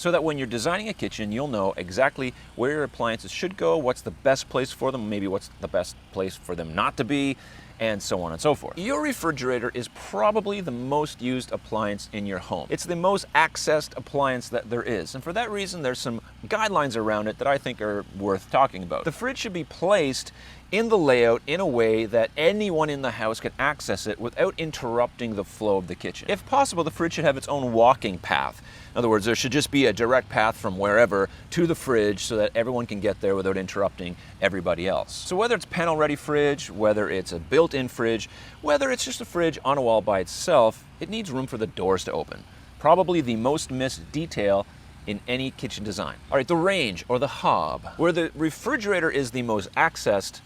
so that when you're designing a kitchen, you'll know exactly where your appliances should go, what's the best place for them, maybe what's the best place for them not to be, and so on and so forth. Your refrigerator is probably the most used appliance in your home. It's the most accessed appliance that there is, and for that reason there's some guidelines around it that I think are worth talking about. The fridge should be placed in the layout in a way that anyone in the house can access it without interrupting the flow of the kitchen. If possible, the fridge should have its own walking path. In other words, there should just be a direct path from wherever to the fridge so that everyone can get there without interrupting everybody else. So whether it's panel-ready fridge, whether it's a built-in fridge, whether it's just a fridge on a wall by itself, it needs room for the doors to open. Probably the most missed detail in any kitchen design. All right, the range or the hob. Where the refrigerator is the most accessed,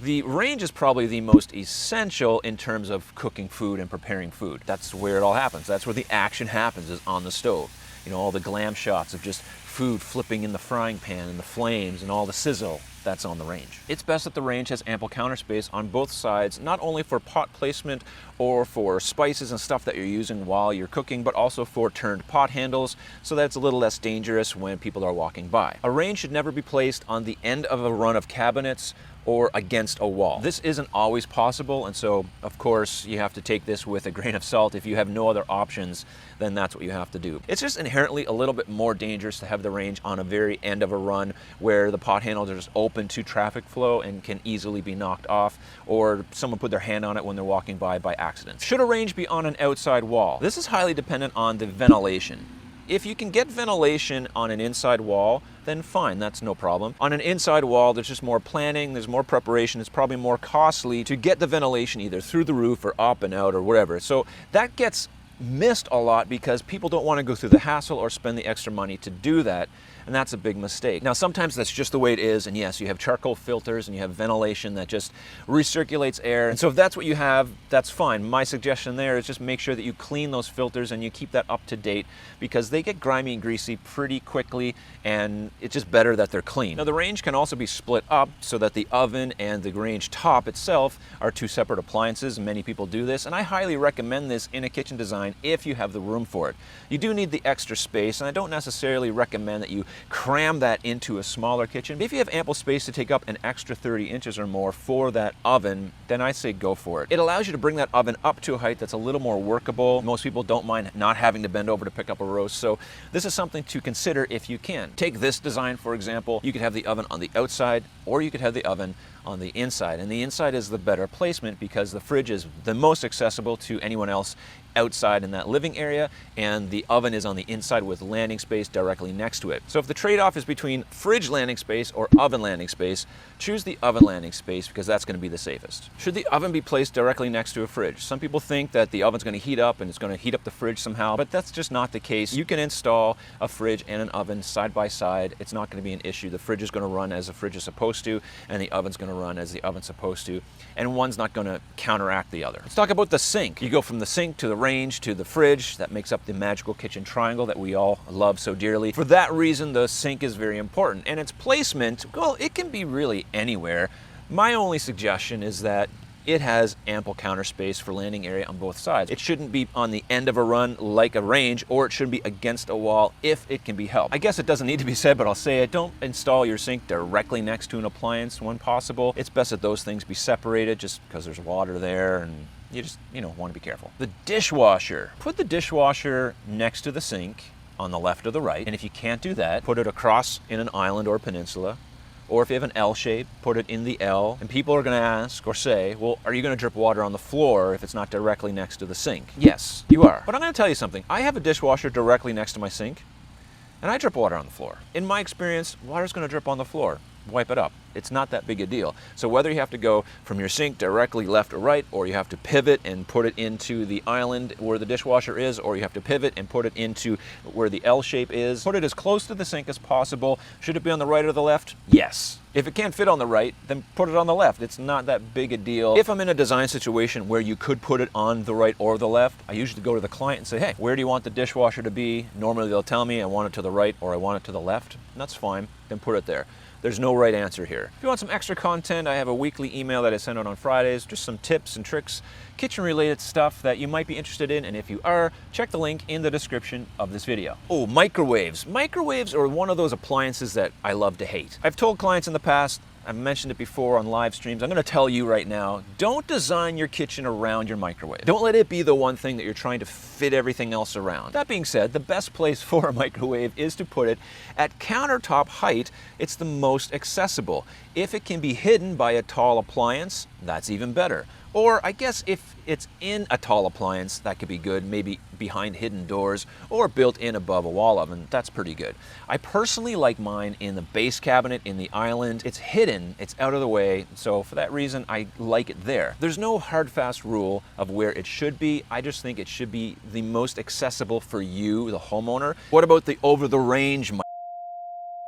the range is probably the most essential in terms of cooking food and preparing food. That's where it all happens. That's where the action happens, is on the stove. You know, all the glam shots of just food flipping in the frying pan and the flames and all the sizzle, that's on the range. It's best that the range has ample counter space on both sides, not only for pot placement or for spices and stuff that you're using while you're cooking, but also for turned pot handles, so that it's a little less dangerous when people are walking by. A range should never be placed on the end of a run of cabinets or against a wall. This isn't always possible, and so of course you have to take this with a grain of salt. If you have no other options, then that's what you have to do. It's just inherently a little bit more dangerous to have the range on a very end of a run where the pot handles are just open to traffic flow and can easily be knocked off, or someone put their hand on it when they're walking by accident. Should a range be on an outside wall? This is highly dependent on the ventilation. If you can get ventilation on an inside wall, then fine, that's no problem. On an inside wall, there's just more planning, there's more preparation, it's probably more costly to get the ventilation either through the roof or up and out or whatever. So that gets missed a lot because people don't want to go through the hassle or spend the extra money to do that. And that's a big mistake. Now, sometimes that's just the way it is, and yes, you have charcoal filters and you have ventilation that just recirculates air. And so if that's what you have, that's fine. My suggestion there is just make sure that you clean those filters and you keep that up to date, because they get grimy and greasy pretty quickly, and it's just better that they're clean. Now, the range can also be split up so that the oven and the range top itself are two separate appliances. Many people do this, and I highly recommend this in a kitchen design if you have the room for it. You do need the extra space, and I don't necessarily recommend that you cram that into a smaller kitchen. If you have ample space to take up an extra 30 inches or more for that oven, then I say go for it. It allows you to bring that oven up to a height that's a little more workable. Most people don't mind not having to bend over to pick up a roast, so this is something to consider if you can. Take this design, for example. You could have the oven on the outside, or you could have the oven on the inside, and the inside is the better placement because the fridge is the most accessible to anyone else outside in that living area, and the oven is on the inside with landing space directly next to it. So if the trade-off is between fridge landing space or oven landing space, choose the oven landing space because that's going to be the safest. Should the oven be placed directly next to a fridge? Some people think that the oven's going to heat up and it's going to heat up the fridge somehow, but that's just not the case. You can install a fridge and an oven side by side. It's not going to be an issue. The fridge is going to run as the fridge is supposed to, and the oven's going to run as the oven's supposed to, and one's not going to counteract the other. Let's talk about the sink. You go from the sink to the range to the fridge. That makes up the magical kitchen triangle that we all love so dearly. For that reason, the sink is very important, and its placement, well, it can be really anywhere. My only suggestion is that it has ample counter space for landing area on both sides. It shouldn't be on the end of a run like a range, or it shouldn't be against a wall if it can be helped. I guess it doesn't need to be said, but I'll say it. Don't install your sink directly next to an appliance when possible. It's best that those things be separated just because there's water there, and you just, want to be careful. The dishwasher. Put the dishwasher next to the sink on the left or the right, and if you can't do that, put it across in an island or peninsula. Or if you have an L shape, put it in the L. And people are going to ask or say, well, are you going to drip water on the floor if it's not directly next to the sink? Yes, you are. But I'm going to tell you something. I have a dishwasher directly next to my sink, and I drip water on the floor. In my experience, water's going to drip on the floor. Wipe it up. It's not that big a deal. So whether you have to go from your sink directly left or right, or you have to pivot and put it into the island where the dishwasher is, or you have to pivot and put it into where the L shape is, put it as close to the sink as possible. Should it be on the right or the left? Yes. If it can't fit on the right, then put it on the left. It's not that big a deal. If I'm in a design situation where you could put it on the right or the left, I usually go to the client and say, hey, where do you want the dishwasher to be? Normally they'll tell me I want it to the right or I want it to the left. And that's fine. Then put it there. There's no right answer here. If you want some extra content, I have a weekly email that I send out on Fridays, just some tips and tricks, kitchen-related stuff that you might be interested in, and if you are, check the link in the description of this video. Oh, microwaves. Microwaves are one of those appliances that I love to hate. I've told clients in the past, I've mentioned it before on live streams, I'm going to tell you right now, don't design your kitchen around your microwave. Don't let it be the one thing that you're trying to fit everything else around. That being said, the best place for a microwave is to put it at countertop height. It's the most accessible. If it can be hidden by a tall appliance, that's even better. Or I guess if it's in a tall appliance, that could be good, maybe behind hidden doors or built in above a wall oven, that's pretty good. I personally like mine in the base cabinet, in the island. It's hidden, it's out of the way, so for that reason, I like it there. There's no hard, fast rule of where it should be. I just think it should be the most accessible for you, the homeowner. What about the over-the-range?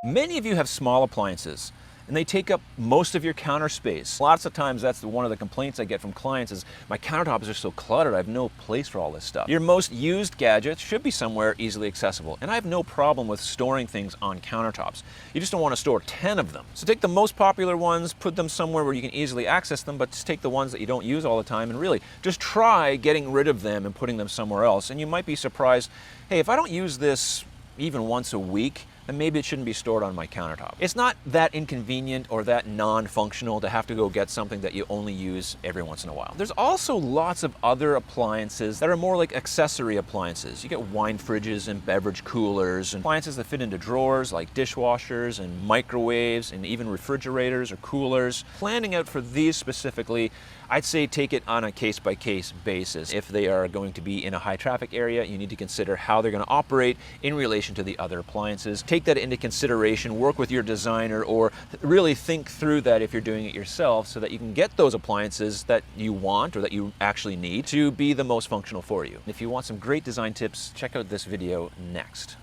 Many of you have small appliances, and they take up most of your counter space. Lots of times that's one of the complaints I get from clients is my countertops are so cluttered, I have no place for all this stuff. Your most used gadgets should be somewhere easily accessible, and I have no problem with storing things on countertops. You just don't want to store 10 of them. So take the most popular ones, put them somewhere where you can easily access them, but just take the ones that you don't use all the time and really just try getting rid of them and putting them somewhere else. And you might be surprised, hey, if I don't use this even once a week, then maybe it shouldn't be stored on my countertop. It's not that inconvenient or that non-functional to have to go get something that you only use every once in a while. There's also lots of other appliances that are more like accessory appliances. You get wine fridges and beverage coolers and appliances that fit into drawers like dishwashers and microwaves and even refrigerators or coolers. Planning out for these specifically, I'd say take it on a case-by-case basis. If they are going to be in a high traffic area, you need to consider how they're going to operate in relation to the other appliances. Take that into consideration, work with your designer, or really think through that if you're doing it yourself so that you can get those appliances that you want or that you actually need to be the most functional for you. If you want some great design tips, check out this video next.